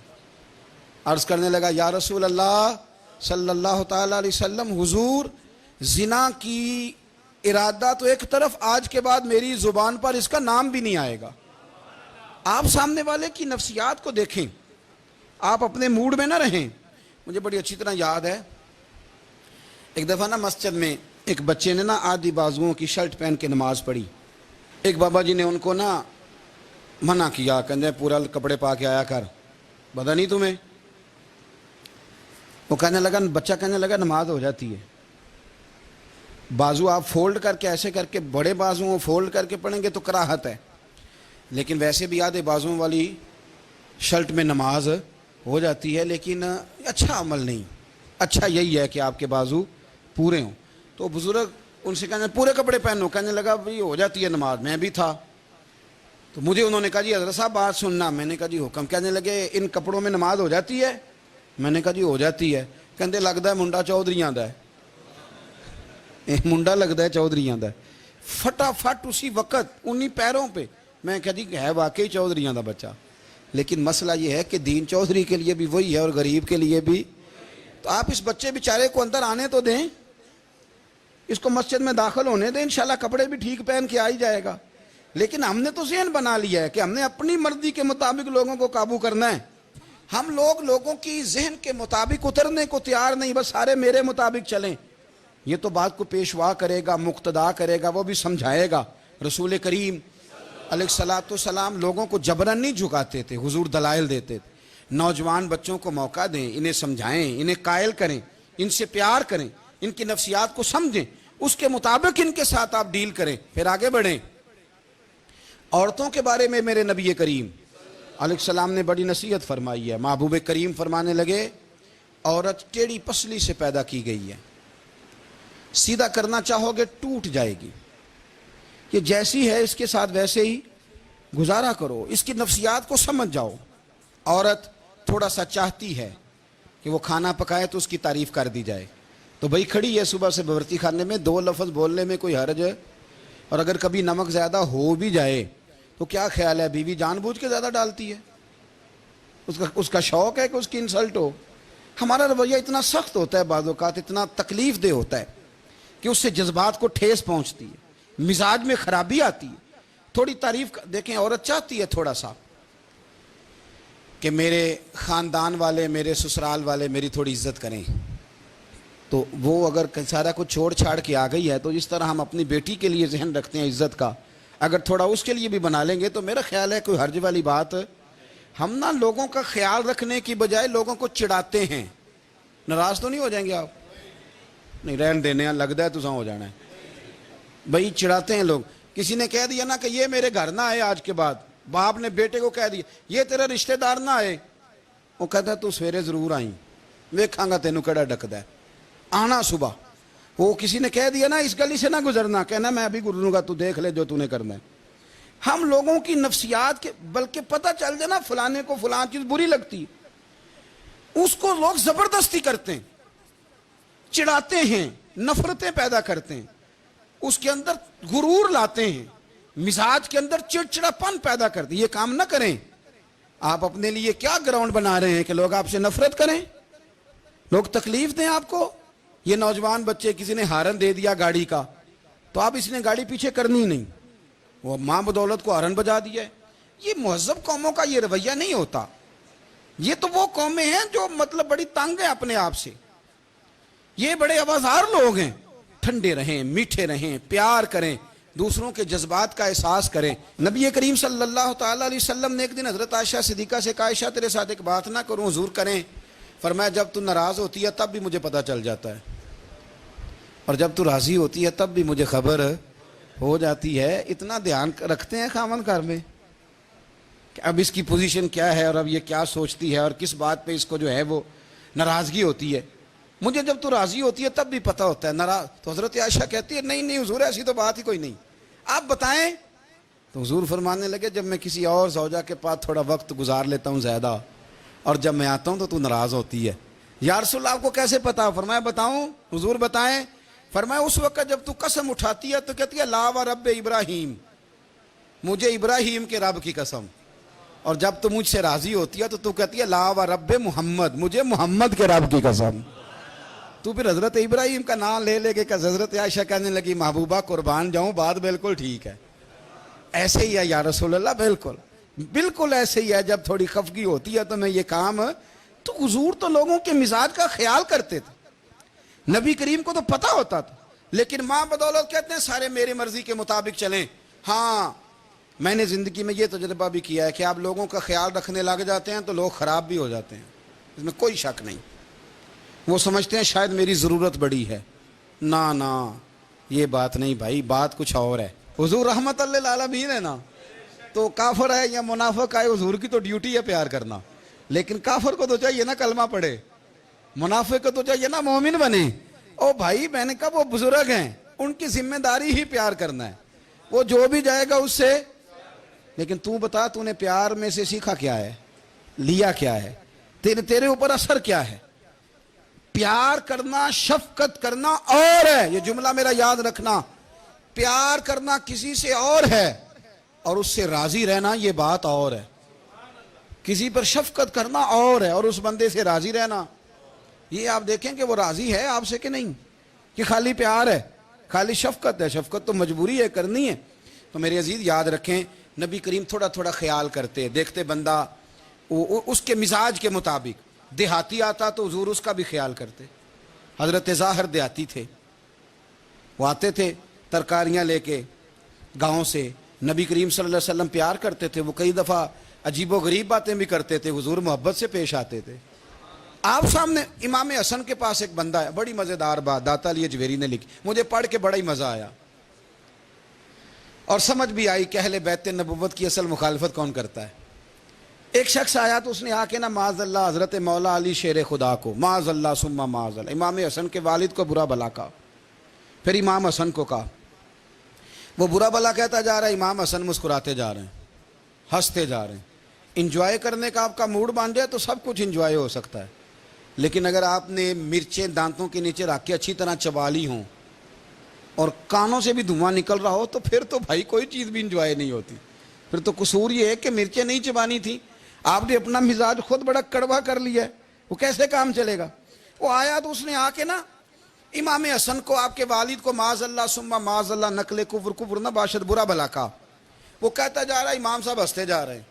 عرض کرنے لگا یا رسول اللہ صلی اللہ تعالی علیہ وسلم, حضور زنا کی ارادہ تو ایک طرف, آج کے بعد میری زبان پر اس کا نام بھی نہیں آئے گا. آپ سامنے والے کی نفسیات کو دیکھیں, آپ اپنے موڈ میں نہ رہیں. مجھے بڑی اچھی طرح یاد ہے ایک دفعہ نا مسجد میں ایک بچے نے نا آدھی بازوؤں کی شرٹ پہن کے نماز پڑھی. ایک بابا جی نے ان کو نا منع کیا, کہنے پورا کپڑے پا کے آیا کر, پتہ نہیں تمہیں. وہ کہنے لگا, بچہ کہنے لگا نماز ہو جاتی ہے, بازو آپ فولڈ کر کے ایسے کر کے, بڑے بازو فولڈ کر کے پڑھیں گے تو کراہت ہے, لیکن ویسے بھی آدھے بازوؤں والی شرٹ میں نماز ہو جاتی ہے, لیکن اچھا عمل نہیں. اچھا یہی ہے کہ آپ کے بازو پورے ہوں. تو بزرگ ان سے کہنے پورے کپڑے پہنو. کہنے لگا بھائی ہو جاتی ہے نماز, میں بھی تھا. تو مجھے انہوں نے کہا جی حضرت صاحب بات سننا. میں نے کہا جی حکم. کہنے لگے ان کپڑوں میں نماز ہو جاتی ہے؟ میں نے کہا جی ہو جاتی ہے. کہتے لگتا ہے منڈا چودھریاں دا ہے, منڈا لگتا ہے چودھریاں دا ہے. فٹافٹ اسی وقت انہی پیروں پہ میں کہا جی ہے واقعی چودھریاں دا بچہ. لیکن مسئلہ یہ ہے کہ دین چودھری کے لیے بھی وہی ہے اور غریب کے لیے بھی. تو آپ اس بچے بیچارے کو اندر آنے تو دیں, اس کو مسجد میں داخل ہونے دیں, انشاءاللہ کپڑے بھی ٹھیک پہن کے آ ہی جائے گا. لیکن ہم نے تو ذہن بنا لیا ہے کہ ہم نے اپنی مرضی کے مطابق لوگوں کو قابو کرنا ہے. ہم لوگوں کی ذہن کے مطابق اترنے کو تیار نہیں, بس سارے میرے مطابق چلیں. یہ تو بات کو پیشوا کرے گا, مقتدا کرے گا, وہ بھی سمجھائے گا. رسول کریم علیہ الصلوۃ والسلام لوگوں کو جبرن نہیں جھکاتے تھے, حضور دلائل دیتے تھے. نوجوان بچوں کو موقع دیں, انہیں سمجھائیں, انہیں قائل کریں, ان سے پیار کریں, ان کی نفسیات کو سمجھیں, اس کے مطابق ان کے ساتھ آپ ڈیل کریں, پھر آگے بڑھیں. عورتوں کے بارے میں میرے نبی کریم علیہ السلام نے بڑی نصیحت فرمائی ہے. محبوب کریم فرمانے لگے عورت ٹیڑھی پسلی سے پیدا کی گئی ہے, سیدھا کرنا چاہو گے ٹوٹ جائے گی. یہ جیسی ہے اس کے ساتھ ویسے ہی گزارا کرو, اس کی نفسیات کو سمجھ جاؤ. عورت تھوڑا سا چاہتی ہے کہ وہ کھانا پکائے تو اس کی تعریف کر دی جائے, تو بھائی کھڑی ہے صبح سے برتی خانے میں, 2 لفظ بولنے میں کوئی حرج ہے. اور اگر کبھی نمک زیادہ ہو بھی جائے تو کیا خیال ہے, بیوی جان بوجھ کے زیادہ ڈالتی ہے, اس کا شوق ہے کہ اس کی انسلٹ ہو. ہمارا رویہ اتنا سخت ہوتا ہے, بعض اوقات اتنا تکلیف دہ ہوتا ہے کہ اس سے جذبات کو ٹھیس پہنچتی ہے, مزاج میں خرابی آتی ہے. تھوڑی تعریف دیکھیں, عورت چاہتی ہے تھوڑا سا کہ میرے خاندان والے, میرے سسرال والے میری تھوڑی عزت کریں, تو وہ اگر سارا کچھ چھوڑ چھاڑ کے آ گئی ہے, تو جس طرح ہم اپنی بیٹی کے لیے ذہن رکھتے ہیں عزت کا, اگر تھوڑا اس کے لیے بھی بنا لیں گے تو میرا خیال ہے کوئی حرج والی بات ہم نا لوگوں کا خیال رکھنے کی بجائے لوگوں کو چڑھاتے ہیں. ناراض تو نہیں ہو جائیں گے آپ؟ نہیں رہن دینے لگتا ہے تو ہو جانا ہے بھائی. چڑھاتے ہیں لوگ. کسی نے کہہ دیا نا کہ یہ میرے گھر نہ آئے آج کے بعد, باپ نے بیٹے کو کہہ دیا یہ تیرا رشتہ دار نہ آئے, وہ کہتا ہے تو سویرے ضرور آئیں, ویکھاں گا تینوں کیڑا ڈکدا ہے, آنا صبح. وہ کسی نے کہہ دیا نا اس گلی سے نہ گزرنا, کہنا میں ابھی گزروں گا, تو دیکھ لے جو تو نے کرنا ہے. ہم لوگوں کی نفسیات کے, بلکہ پتہ چل جائے نا فلانے کو فلان چیز بری لگتی, اس کو لوگ زبردستی کرتے ہیں, چڑھاتے ہیں, نفرتیں پیدا کرتے ہیں, اس کے اندر غرور لاتے ہیں, مزاج کے اندر چڑچڑاپن پیدا کرتے ہیں. یہ کام نہ کریں. آپ اپنے لیے کیا گراؤنڈ بنا رہے ہیں کہ لوگ آپ سے نفرت کریں, لوگ تکلیف دیں آپ کو. یہ نوجوان بچے کسی نے ہارن دے دیا گاڑی کا, تو آپ اس نے گاڑی پیچھے کرنی نہیں, وہ ماں بدولت کو ہارن بجا دیا ہے. یہ مہذب قوموں کا یہ رویہ نہیں ہوتا. یہ تو وہ قومیں ہیں جو مطلب بڑی تنگ ہیں اپنے آپ سے. یہ بڑے آوازار لوگ ہیں. ٹھنڈے رہیں, میٹھے رہیں, پیار کریں, دوسروں کے جذبات کا احساس کریں. نبی کریم صلی اللہ تعالیٰ علیہ وسلم نے ایک دن حضرت عائشہ صدیقہ سے کہا عائشہ تیرے ساتھ ایک بات نہ کروں, حضور کریں. فرمایا جب تو ناراض ہوتی ہے تب بھی مجھے پتہ چل جاتا ہے, اور جب تو راضی ہوتی ہے تب بھی مجھے خبر ہو جاتی ہے. اتنا دھیان رکھتے ہیں خاوند گھر میں کہ اب اس کی پوزیشن کیا ہے, اور اب یہ کیا سوچتی ہے, اور کس بات پہ اس کو جو ہے وہ ناراضگی ہوتی ہے. مجھے جب تو راضی ہوتی ہے تب بھی پتہ ہوتا ہے. ناراض تو حضرت عائشہ کہتی ہے نہیں نہیں حضور ایسی تو بات ہی کوئی نہیں, آپ بتائیں. تو حضور فرمانے لگے جب میں کسی اور زوجہ کے پاس تھوڑا وقت گزار لیتا ہوں زیادہ, اور جب میں آتا ہوں تو ناراض ہوتی ہے. یا رسول اللہ آپ کو کیسے پتا؟ فرمایا بتاؤں حضور بتائیں. فرمایا اس وقت جب تو قسم اٹھاتی ہے تو کہتی ہے لا و رب ابراہیم, مجھے ابراہیم کے رب کی قسم. اور جب تو مجھ سے راضی ہوتی ہے تو کہتی ہے لا و رب محمد, مجھے محمد کے رب کی قسم. تو پھر حضرت ابراہیم کا نام لے لے کے حضرت عائشہ کہنے لگی محبوبہ قربان جاؤں, بات بالکل ٹھیک ہے. ایسے ہی ہے یا رسول اللہ, بالکل بالکل ایسے ہی ہے. جب تھوڑی خفگی ہوتی ہے تو میں یہ کام, تو حضور تو لوگوں کے مزاج کا خیال کرتے تھے. نبی کریم کو تو پتہ ہوتا تھا, لیکن ماں بدولت کہتے ہیں سارے میری مرضی کے مطابق چلیں. ہاں میں نے زندگی میں یہ تجربہ بھی کیا ہے کہ آپ لوگوں کا خیال رکھنے لگ جاتے ہیں تو لوگ خراب بھی ہو جاتے ہیں, اس میں کوئی شک نہیں. وہ سمجھتے ہیں شاید میری ضرورت بڑی ہے. نا یہ بات نہیں بھائی, بات کچھ اور ہے. حضور رحمت اللہ للعالمین ہے نا, تو کافر ہے یا منافق ہے, حضور کی تو ڈیوٹی ہے پیار کرنا. لیکن کافر کو تو چاہیے نا کلمہ پڑھے, منافق کو تو چاہیے نا مومن بنے. او بھائی میں نے کہا وہ بزرگ ہیں, ان کی ذمہ داری ہی پیار کرنا ہے, وہ جو بھی جائے گا اس سے. لیکن تو بتا تو نے پیار میں سے سیکھا کیا ہے, لیا کیا ہے, تیرے اوپر اثر کیا ہے. پیار کرنا, شفقت کرنا اور ہے, یہ جملہ میرا یاد رکھنا. پیار کرنا کسی سے اور ہے, اور اس سے راضی رہنا یہ بات اور ہے. کسی پر شفقت کرنا اور ہے, اور اس بندے سے راضی رہنا. یہ آپ دیکھیں کہ وہ راضی ہے آپ سے کہ نہیں, کہ خالی پیار ہے, خالی شفقت ہے. شفقت تو مجبوری ہے, کرنی ہے. تو میرے عزیز یاد رکھیں نبی کریم تھوڑا تھوڑا خیال کرتے, دیکھتے بندہ اس کے مزاج کے مطابق. دیہاتی آتا تو حضور اس کا بھی خیال کرتے. حضرت ظاہر دیہاتی تھے, وہ آتے تھے ترکاریاں لے کے گاؤں سے. نبی کریم صلی اللہ علیہ وسلم پیار کرتے تھے. وہ کئی دفعہ عجیب و غریب باتیں بھی کرتے تھے, حضور محبت سے پیش آتے تھے. آپ سامنے امام حسن کے پاس ایک بندہ ہے, بڑی مزیدار بات داتا علی اجویری نے لکھی, مجھے پڑھ کے بڑا ہی مزہ آیا اور سمجھ بھی آئی کہ اہل بیت نبوت کی اصل مخالفت کون کرتا ہے. ایک شخص آیا تو اس نے آ کے نا معاذ اللہ حضرت مولا علی شیر خدا کو, معاذ اللہ ثم معاذ اللہ, امام حسن کے والد کو برا بھلا کہا. پھر امام حسن کو کہا, وہ برا بھلا کہتا جا رہا ہے, امام حسن مسکراتے جا رہے ہیں, ہنستے جا رہے ہیں. انجوائے کرنے کا آپ کا موڈ بن جائے تو سب کچھ انجوائے ہو سکتا ہے, لیکن اگر آپ نے مرچیں دانتوں کے نیچے رکھ کے اچھی طرح چبا لی ہوں اور کانوں سے بھی دھواں نکل رہا ہو تو پھر تو بھائی کوئی چیز بھی انجوائے نہیں ہوتی. پھر تو قصور یہ ہے کہ مرچیں نہیں چبانی تھی, آپ نے اپنا مزاج خود بڑا کڑوا کر لیا ہے, وہ کیسے کام چلے گا. وہ آیا تو اس نے آ کے نا امام حسن کو, آپ کے والد کو, معاذ اللہ ثم معاذ اللہ نقل کفر نہ باشد برا بھلا کہا. وہ کہتا جا رہا ہے, امام صاحب ہنستے جا رہے ہیں.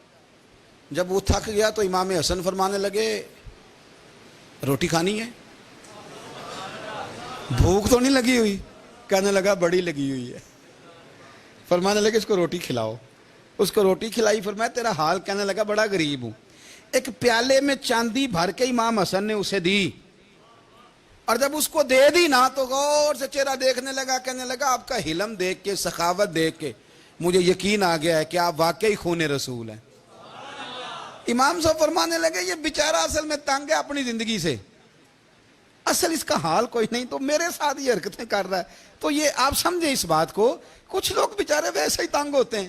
جب وہ تھک گیا تو امام حسن فرمانے لگے روٹی کھانی ہے, بھوک تو نہیں لگی ہوئی؟ کہنے لگا بڑی لگی ہوئی ہے. فرمانے لگے اس کو روٹی کھلاؤ. اس کو روٹی کھلائی. فرمایا تیرا حال؟ کہنے لگا بڑا غریب ہوں. ایک پیالے میں چاندی بھر کے امام حسن نے اسے دی، اور جب اس کو دے دی نا تو غور سے چہرہ دیکھنے لگا، کہنے لگا آپ کا حلم دیکھ کے، سخاوت دیکھ کے مجھے یقین آ گیا ہے کہ آپ واقعی خون رسول ہیں۔ امام صاحب فرمانے لگے یہ بیچارہ اصل میں تنگ ہے اپنی زندگی سے، اصل اس کا حال کوئی نہیں، تو میرے ساتھ یہ حرکتیں کر رہا ہے۔ تو یہ آپ سمجھیں اس بات کو، کچھ لوگ بیچارے ویسے ہی تنگ ہوتے ہیں،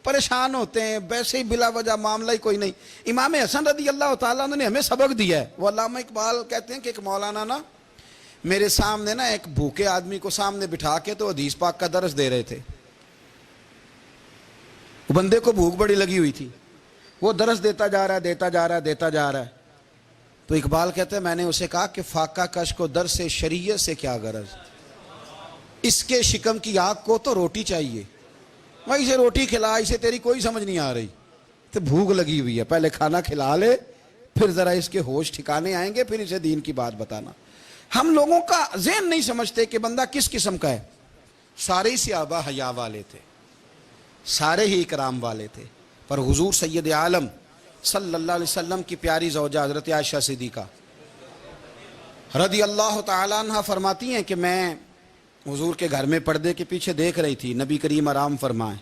پریشان ہوتے ہیں، ویسے ہی بلا وجہ معاملہ ہی کوئی نہیں۔ امام حسن رضی اللہ تعالیٰ عنہ نے ہمیں سبق دیا ہے۔ وہ علامہ اقبال کہتے ہیں کہ ایک مولانا نا میرے سامنے نا ایک بھوکے آدمی کو سامنے بٹھا کے تو حدیث پاک کا درس دے رہے تھے۔ وہ بندے کو بھوک بڑی لگی ہوئی تھی، وہ درس دیتا جا رہا ہے، دیتا جا رہا ہے۔ تو اقبال کہتے ہیں میں نے اسے کہا کہ فاقہ کش کو درس شریعت سے کیا غرض، اس کے شکم کی آگ کو تو روٹی چاہیے، میں اسے روٹی کھلا، اسے تیری کوئی سمجھ نہیں آ رہی، تو بھوک لگی ہوئی ہے، پہلے کھانا کھلا لے، پھر ذرا اس کے ہوش ٹھکانے آئیں گے، پھر اسے دین کی بات بتانا۔ ہم لوگوں کا ذہن نہیں سمجھتے کہ بندہ کس قسم کا ہے۔ سارے ہی صحابہ حیا والے تھے، سارے ہی اکرام والے تھے، پر حضور سید عالم صلی اللہ علیہ وسلم کی پیاری زوجہ حضرت عائشہ صدیقہ رضی اللہ تعالیٰ عنہ فرماتی ہیں کہ میں حضور کے گھر میں پردے کے پیچھے دیکھ رہی تھی، نبی کریم آرام فرمائیں،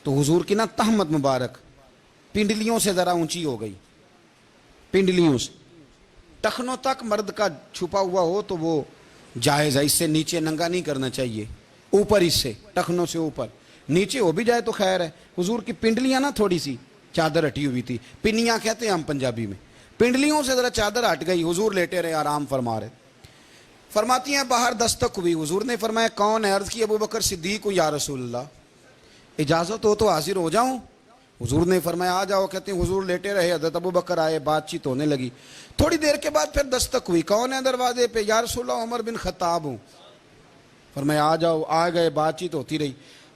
تو حضور کی نا تہمت مبارک پنڈلیوں سے ذرا اونچی ہو گئی، پنڈلیوں سے ٹخنوں تک مرد کا چھپا ہوا ہو تو وہ جائز ہے، اس سے نیچے ننگا نہیں کرنا چاہیے، اوپر اس سے ٹخنوں سے اوپر، نیچے ہو بھی جائے تو خیر ہے۔ حضور کی پنڈلیاں نا تھوڑی سی چادر ہٹی ہوئی تھی، پنیاں کہتے ہیں ہم پنجابی میں، پنڈلیوں سے ذرا چادر ہٹ گئی، حضور لیٹے رہے، آرام فرما رہے۔ فرماتی ہیں باہر دستک ہوئی، حضور نے فرمایا کون ہے؟ عرض کی ابو بکر صدیق ہوں یا رسول اللہ، اجازت ہو تو حاضر ہو جاؤں؟ حضور نے فرمایا آ جاؤ۔ کہتے ہیں حضور لیٹے رہے، حضرت ابو بکر آئے، بات چیت ہونے لگی، تھوڑی دیر کے بعد پھر دستک ہوئی، کون ہے دروازے پہ؟ یا رسول اللہ عمر بن خطاب ہوں۔ فرمایا آ جاؤ، آ گئے، بات چیت ہوتی رہی،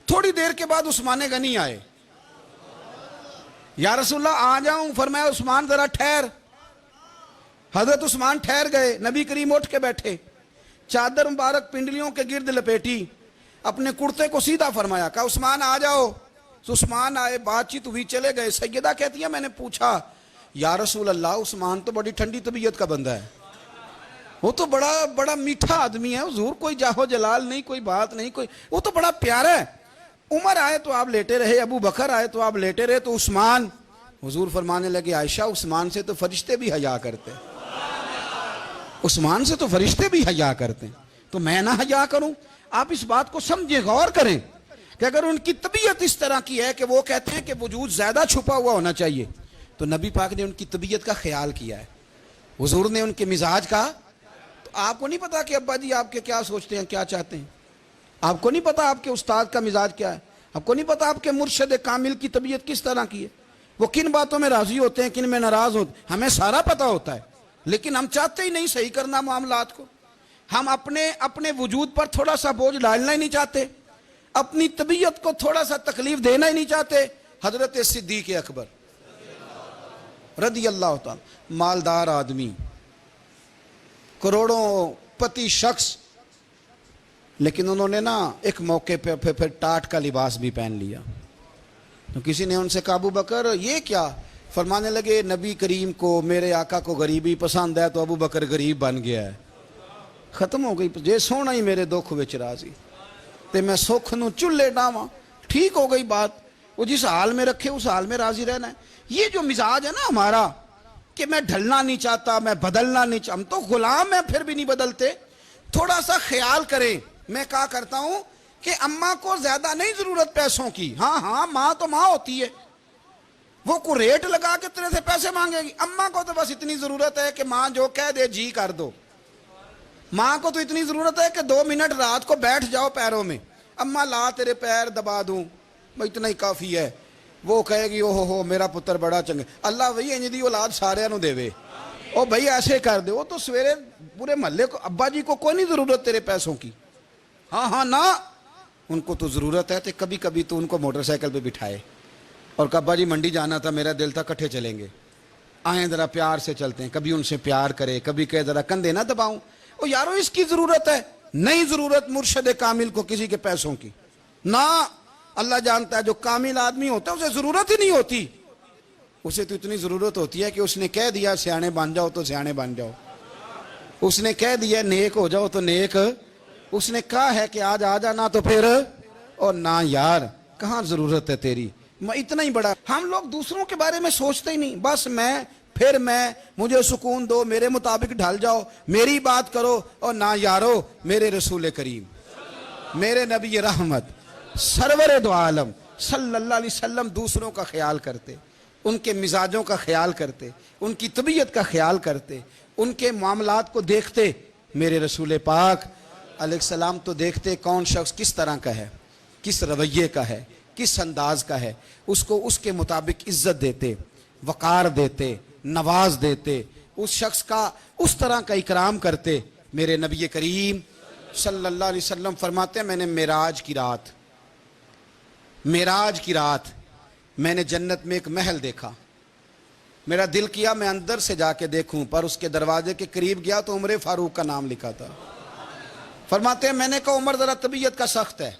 تھوڑی دیر کے بعد عثمان غنی آئے، یا رسول اللہ آ جاؤں؟ فرمایا عثمان ذرا ٹھہر۔ حضرت عثمان ٹھہر گئے، نبی کریم اٹھ کے بیٹھے، چادر مبارک پنڈلیوں کے گرد لپیٹی، اپنے کرتے کو سیدھا فرمایا، کہا عثمان آ جاؤ۔ تو عثمان آئے، بات چیت ہوئی، چلے گئے۔ سیدہ کہتی ہے میں نے پوچھا یا رسول اللہ عثمان تو بڑی ٹھنڈی طبیعت کا بندہ ہے، وہ تو بڑا میٹھا آدمی ہے حضور، کوئی جاہو جلال نہیں، کوئی بات نہیں، کوئی، وہ تو بڑا پیارا ہے۔ عمر آئے تو آپ لیٹے رہے، ابو بکر آئے تو آپ لیٹے رہے، تو عثمان؟ حضور فرمانے لگے عائشہ عثمان سے تو فرشتے بھی حیا کرتے ہیں، عثمان سے تو فرشتے بھی حیا کرتے ہیں، تو میں نہ حیا کروں؟ آپ اس بات کو سمجھیں، غور کریں کہ اگر ان کی طبیعت اس طرح کی ہے کہ وہ کہتے ہیں کہ وجود زیادہ چھپا ہوا ہونا چاہیے، تو نبی پاک نے ان کی طبیعت کا خیال کیا ہے، حضور نے ان کے مزاج کا۔ تو آپ کو نہیں پتا کہ ابا جی آپ کے کیا سوچتے ہیں، کیا چاہتے ہیں؟ آپ کو نہیں پتا آپ کے استاد کا مزاج کیا ہے؟ آپ کو نہیں پتا آپ کے مرشد کامل کی طبیعت کس طرح کی ہے؟ وہ کن باتوں میں راضی ہوتے ہیں، کن میں ناراض ہوتے ہیں، ہمیں سارا پتا ہوتا ہے، لیکن ہم چاہتے ہی نہیں صحیح کرنا معاملات کو۔ ہم اپنے وجود پر تھوڑا سا بوجھ ڈالنا ہی نہیں چاہتے، اپنی طبیعت کو تھوڑا سا تکلیف دینا ہی نہیں چاہتے۔ حضرت صدیق اکبر رضی اللہ تعالی، مالدار آدمی، کروڑوں پتی شخص، لیکن انہوں نے نا ایک موقع پہ پھر ٹاٹ کا لباس بھی پہن لیا۔ تو کسی نے ان سے کہا ابو بکر یہ کیا؟ فرمانے لگے نبی کریم کو، میرے آقا کو غریبی پسند ہے، تو ابو بکر غریب بن گیا ہے، ختم ہو گئی، جے سونا ہی میرے دکھ وچ راضی تے میں سکھ نو چلے ڈاواں، ٹھیک ہو گئی بات۔ وہ جس حال میں رکھے اس حال میں راضی رہنا ہے۔ یہ جو مزاج ہے نا ہمارا کہ میں ڈھلنا نہیں چاہتا، میں بدلنا نہیں چاہتا، ہم تو غلام ہیں پھر بھی نہیں بدلتے۔ تھوڑا سا خیال کریں۔ میں کہا کرتا ہوں کہ اماں کو زیادہ نہیں ضرورت پیسوں کی، ہاں ماں تو ماں ہوتی ہے، وہ کو ریٹ لگا کے تیرے سے پیسے مانگے گی۔ اماں کو تو بس اتنی ضرورت ہے کہ ماں جو کہہ دے جی کر دو۔ ماں کو تو اتنی ضرورت ہے کہ 2 منٹ رات کو بیٹھ جاؤ پیروں میں، اماں لا تیرے پیر دبا دوں، بھائی اتنا ہی کافی ہے۔ وہ کہے گی او ہو میرا پتر بڑا چنگا، اللہ وہی انج دی اولاد سارے نو دے وے، او بھائی ایسے کر دے۔ وہ تو سویرے پورے محلے کو، ابا جی کو کوئی نہیں ضرورت تیرے پیسوں کی، ہاں نا، ان کو تو ضرورت ہے۔ تو کبھی کبھی تو ان کو موٹر سائیکل پہ بٹھائے اور کہ ابا جی منڈی جانا تھا، میرا دل تھا کٹھے چلیں گے، آئیں ذرا پیار سے چلتے ہیں، کبھی ان سے پیار کرے، کبھی کہے ذرا کندھے نہ دباؤں۔ او یارو اس کی ضرورت ہے، نہیں ضرورت مرشد کامل کو کسی کے پیسوں کی، نہ، اللہ جانتا ہے جو کامل آدمی ہوتا ہے اسے ضرورت ہی نہیں ہوتی۔ اسے تو اتنی ضرورت ہوتی ہے کہ اس نے کہہ دیا سیانے بن جاؤ تو سیانے بن جاؤ، اس نے کہہ دیا نیک ہو جاؤ تو نیک، اس نے کہا ہے کہ آج آ جانا تو پھر، اور نہ یار کہاں ضرورت ہے تیری، اتنا ہی بڑا۔ ہم لوگ دوسروں کے بارے میں سوچتے ہی نہیں، بس میں مجھے سکون دو، میرے مطابق ڈھل جاؤ، میری بات کرو، اور نہ یارو میرے رسول کریم، میرے نبی رحمت سرور دو عالم صلی اللہ علیہ وسلم دوسروں کا خیال کرتے، ان کے مزاجوں کا خیال کرتے، ان کی طبیعت کا خیال کرتے، ان کے معاملات کو دیکھتے۔ میرے رسول پاک علیہ السلام تو دیکھتے کون شخص کس طرح کا ہے، کس رویے کا ہے، کس انداز کا ہے، اس کو اس کے مطابق عزت دیتے، وقار دیتے، نواز دیتے، اس شخص کا اس طرح کا اکرام کرتے۔ میرے نبی کریم صلی اللہ علیہ وسلم فرماتے ہیں میں نے معراج کی رات میں نے جنت میں ایک محل دیکھا، میرا دل کیا میں اندر سے جا کے دیکھوں، پر اس کے دروازے کے قریب گیا تو عمر فاروق کا نام لکھا تھا۔ فرماتے ہیں میں نے کہا عمر ذرا طبیعت کا سخت ہے،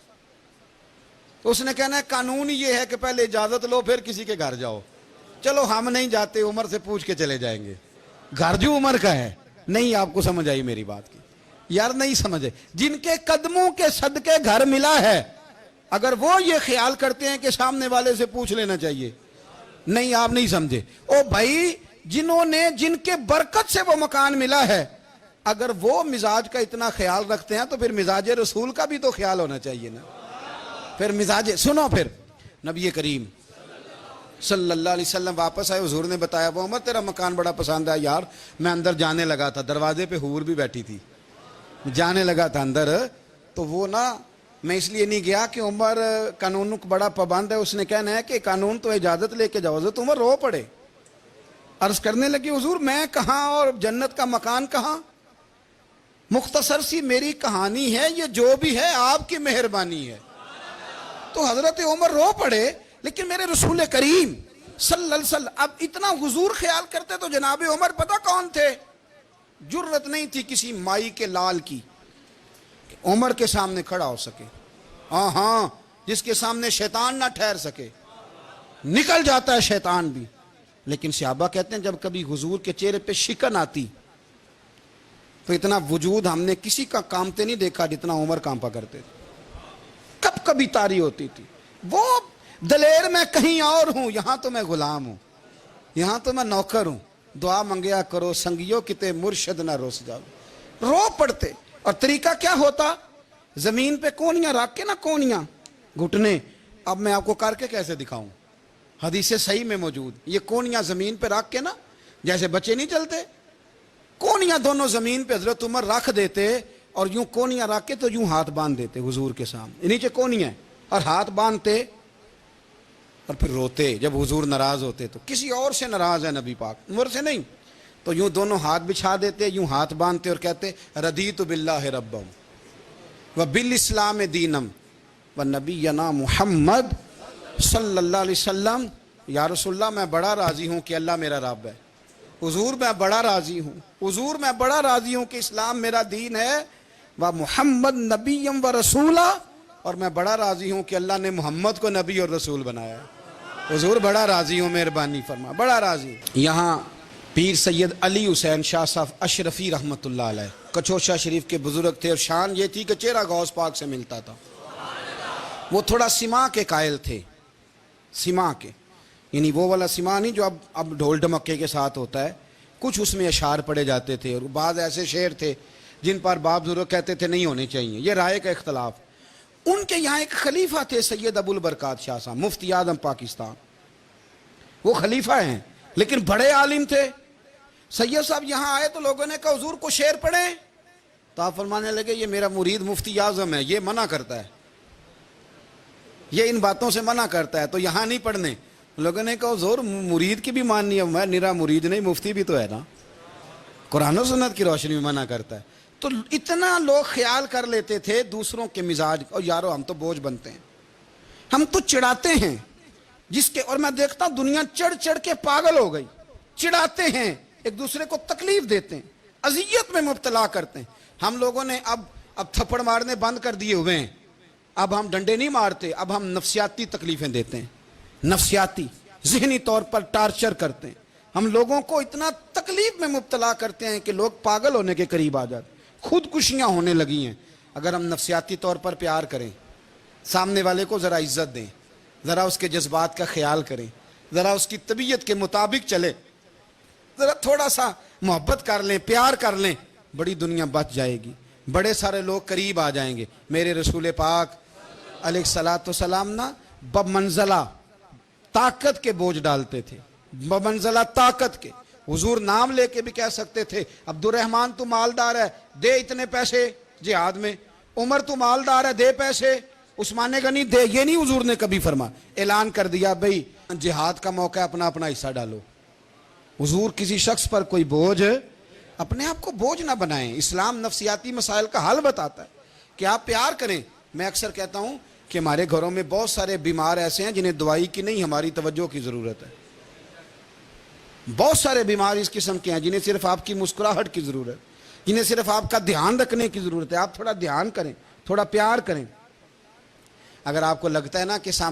تو اس نے کہنا ہے قانون یہ ہے کہ پہلے اجازت لو پھر کسی کے گھر جاؤ۔ چلو ہم نہیں جاتے، عمر سے پوچھ کے چلے جائیں گے، گھر جو عمر کا ہے۔ نہیں آپ کو سمجھ آئی میری بات کی؟ یار نہیں سمجھے، جن کے قدموں کے صدقے گھر ملا ہے، اگر وہ یہ خیال کرتے ہیں کہ سامنے والے سے پوچھ لینا چاہیے، نہیں آپ نہیں سمجھے۔ او بھائی جن کے برکت سے وہ مکان ملا ہے، اگر وہ مزاج کا اتنا خیال رکھتے ہیں تو پھر مزاج رسول کا بھی تو خیال ہونا چاہیے نا۔ پھر مزاج سنو، پھر نبی کریم صلی اللہ علیہ وسلم واپس آئے، حضور نے بتایا وہ عمر تیرا مکان بڑا پسند ہے یار، میں اندر جانے لگا تھا، دروازے پہ حور بھی بیٹھی تھی، جانے لگا تھا اندر، تو وہ میں اس لیے نہیں گیا کہ عمر قانون کو بڑا پابند ہے، اس نے کہنا ہے کہ قانون تو اجازت لے کے جاؤ۔ حضرت عمر رو پڑے، عرض کرنے لگے حضور میں کہاں اور جنت کا مکان کہاں، مختصر سی میری کہانی ہے، یہ جو بھی ہے آپ کی مہربانی ہے۔ تو حضرت عمر رو پڑے، لیکن میرے رسول کریم صلی اللہ علیہ وسلم اب اتنا حضور خیال کرتے تو جناب عمر پتہ کون تھے؟ جرت نہیں تھی کسی مائی کے لال کی عمر کے سامنے کھڑا ہو سکے، ہاں جس کے سامنے شیطان نہ ٹھہر سکے، نکل جاتا ہے شیطان بھی۔ لیکن صحابہ کہتے ہیں جب کبھی حضور کے چہرے پہ شکن آتی تو اتنا وجود ہم نے کسی کا کامتے نہیں دیکھا جتنا عمر کانپا کرتے تھے، کب کبھی تاری ہوتی تھی۔ وہ دلیر میں کہیں اور ہوں، یہاں تو میں غلام ہوں، یہاں تو میں نوکر ہوں، دعا منگیا کرو سنگیو کتے مرشد نہ روس جاؤ۔ رو پڑتے، اور طریقہ کیا ہوتا؟ زمین پہ کونیاں رکھ کے کونیاں گھٹنے، اب میں آپ کو کر کے کیسے دکھاؤں، حدیث صحیح میں موجود، یہ کونیاں زمین پہ رکھ کے جیسے بچے نہیں چلتے، کونیاں دونوں زمین پہ حضرت عمر رکھ دیتے، اور یوں کونیاں رکھ کے تو یوں ہاتھ باندھ دیتے حضور کے سامنے، نیچے کونیاں اور ہاتھ باندھتے، اور پھر روتے جب حضور ناراض ہوتے تو۔ کسی اور سے ناراض ہے نبی پاک، عمر سے نہیں، تو یوں دونوں ہاتھ بچھا دیتے، یوں ہاتھ باندھتے اور کہتے رضیت باللہ ربم وبالاسلام دینم ونبینا محمد صلی اللہ علیہ وسلم۔ یا رسول اللہ میں بڑا راضی ہوں کہ اللہ میرا رب ہے، حضور میں بڑا راضی ہوں، حضور میں بڑا راضی ہوں کہ اسلام میرا دین ہے، و محمد نبیم و رسولہ، اور میں بڑا راضی ہوں کہ اللہ نے محمد کو نبی اور رسول بنایا ہے۔ حضور بڑا راضی ہوں، مہربانی فرما، بڑا راضی ہوں۔ یہاں پیر سید علی حسین شاہ صاحب اشرفی رحمۃ اللہ علیہ کچوشا شریف کے بزرگ تھے، اور شان یہ تھی کہ چہرہ غوث پاک سے ملتا تھا۔ وہ تھوڑا سما کے قائل تھے، سما کے، یعنی وہ والا سما نہیں جو اب ڈھول ڈھمکے کے ساتھ ہوتا ہے، کچھ اس میں اشعار پڑے جاتے تھے، اور بعض ایسے شعر تھے جن پر باپ بزرگ کہتے تھے نہیں ہونے چاہیے، یہ رائے کا اختلاف۔ ان کے یہاں ایک خلیفہ تھے سید ابو البرکات شاہ صاحب، مفتی اعظم پاکستان، وہ خلیفہ ہیں لیکن بڑے عالم تھے۔ سید صاحب یہاں آئے تو لوگوں نے کہا حضور کو شعر پڑھیں، تو آپ فرمانے لگے یہ میرا مرید مفتی اعظم ہے، یہ منع کرتا ہے، یہ ان باتوں سے منع کرتا ہے، تو یہاں نہیں پڑھنے۔ لوگوں نے کہا حضور مرید کی بھی ماننی ہے، میں نرا مرید نہیں، مفتی بھی تو ہے نا، قرآن و سنت کی روشنی میں منع کرتا ہے۔ تو اتنا لوگ خیال کر لیتے تھے دوسروں کے مزاج، اور یارو ہم تو بوجھ بنتے ہیں، ہم تو چڑھاتے ہیں جس کے، اور میں دیکھتا ہوں دنیا چڑھ چڑھ کے پاگل ہو گئی، چڑھاتے ہیں ایک دوسرے کو تکلیف دیتے ہیں، اذیت میں مبتلا کرتے ہیں۔ ہم لوگوں نے اب تھپڑ مارنے بند کر دیے ہوئے ہیں، اب ہم ڈنڈے نہیں مارتے، اب ہم نفسیاتی تکلیفیں دیتے ہیں، نفسیاتی ذہنی طور پر ٹارچر کرتے ہیں، ہم لوگوں کو اتنا تکلیف میں مبتلا کرتے ہیں کہ لوگ پاگل ہونے کے قریب آ جاتے ہیں، خودکشیاں ہونے لگی ہیں۔ اگر ہم نفسیاتی طور پر پیار کریں، سامنے والے کو ذرا عزت دیں، ذرا اس کے جذبات کا خیال کریں، ذرا اس کی طبیعت کے مطابق چلے، ذرا تھوڑا سا محبت کر لیں، پیار کر لیں، بڑی دنیا بچ جائے گی، بڑے سارے لوگ قریب آ جائیں گے۔ میرے رسول پاک علیہ الصلوۃ والسلام نا بمنزلہ طاقت کے بوجھ ڈالتے تھے، بمنزلہ طاقت کے۔ حضور نام لے کے بھی کہہ سکتے تھے عبد الرحمن تو مالدار ہے، دے اتنے پیسے جہاد میں، عمر تو مالدار ہے، دے پیسے، عثمان غنی دے، یہ نہیں حضور نے کبھی فرما، اعلان کر دیا بھئی جہاد کا موقع ہے، اپنا اپنا حصہ ڈالو۔ حضور کسی شخص پر کوئی بوجھ، اپنے آپ کو بوجھ نہ بنائیں۔ اسلام نفسیاتی مسائل کا حل بتاتا ہے کہ آپ پیار کریں۔ میں اکثر کہتا ہوں کہ ہمارے گھروں میں بہت سارے بیمار ایسے ہیں جنہیں دوائی کی نہیں، ہماری توجہ کی ضرورت ہے۔ بہت سارے بیمار اس قسم کے ہیں جنہیں صرف آپ کی مسکراہٹ کی ضرورت ہے، جنہیں صرف آپ کا دھیان رکھنے کی ضرورت ہے۔ آپ تھوڑا دھیان کریں، تھوڑا پیار کریں۔ اگر آپ کو لگتا ہے نا کہ سامنے